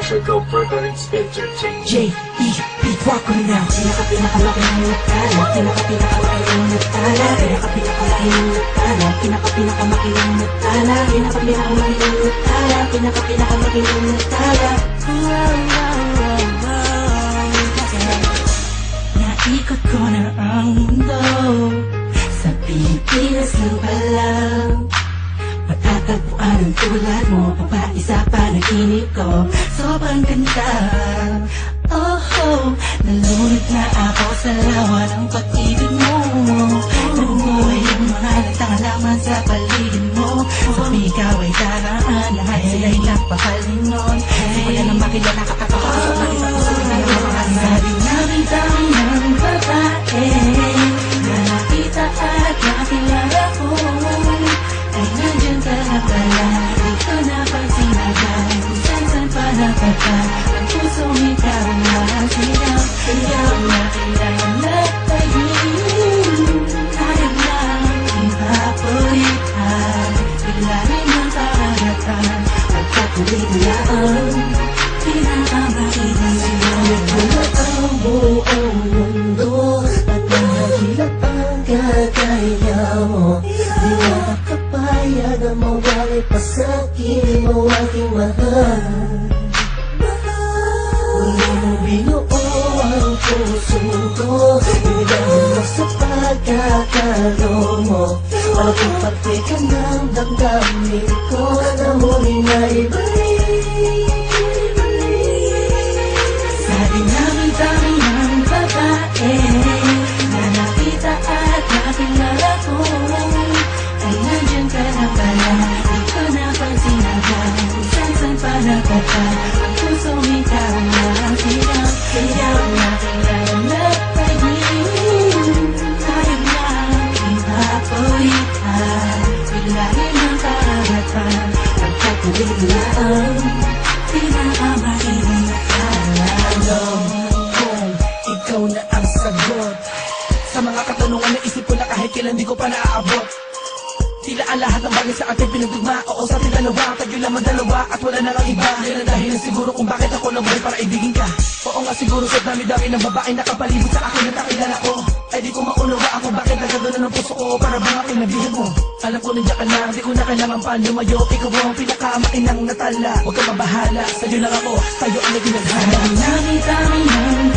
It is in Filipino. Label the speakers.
Speaker 1: Tropical Percolings Entertainment.
Speaker 2: J.E.B. Walker now. Pinaka-pinaka-laki ng natala. Pinaka-pinaka-laki ng natala. Pinaka-pinaka-laki ng natala. Pinaka-pinaka-laki ng natala. Pinaka-pinaka-laki ng natala. Pinaka-pinaka-laki ng natala. Naikot ko na ang mundo. Sa Pilipinas lang pala matatagpuan ang tulad mo. Papaisa pa naginip ko. Sobrang ganda. Oh, nalunod na ako sa lawa ng pag-ibig mo. Nabubuhay ang mga nagtangalaman sa paligid mo. Sumigaw ay daraan, lahat sila'y nagpapalingon. Simula nang makilala ka at ako gusto na kita puso na yung mga sabi namin dami ng babae na nakita at nakilala ko ay nandyan ka na pala. Di ko napansin agad kung saan pa napunta. Ang pusong ikaw na sigaw. Sigaw na kilala tayo. Kaya lang ipapulitan. Biglarin ang karagatan. Pagkatuloy na ang pinakamakita sa'yo. Nagbulat ang buong mundo at nahagilap ang kagaya mo. Di na makapayag ang mawalay pa sa'kin mo aking mahal. Wala mo binuo ang puso ko. Binigyan mo sa pagkakaroon mo. Wala kong pati ka ng damdamin ko na muli na ibalik. Sabi namin dami ng babae na nakita at nakilala ko ay nandyan ka na pala. Di ko napansin agad kung saan pa napunta. Ang pusong ikaw na sigaw. Sigaw na kilala tayo. Kaya na ipapulitan. Biglarin ang karagatan. Pagkatuloy na ang pinakamakita na alam kong ikaw na ang sagot sa mga katanungan na isip ko na kahit kailan di ko pa naaabot. Tila ang lahat ng bagay sa ating pinagdugma. Oo, sa ating dalawa, tayo lamang dalawa at wala na ang iba. Yan ang dahilan siguro kung bakit ako nabuhay para ibigin ka. Oo nga siguro sa dami-dami ng babae nakapalibot sa akin na nakilala ko. Ay di ko maunawa ako bakit nagagano ng puso ko para bang aking nabihag mo. Alam ko nandiyan ka na, di ko na kailangan pa lumayo. Ikaw ang pinakamainang natala. Huwag ka mabahala, sa'yo lang ako, tayo ang naging naghala. Dami-dami ng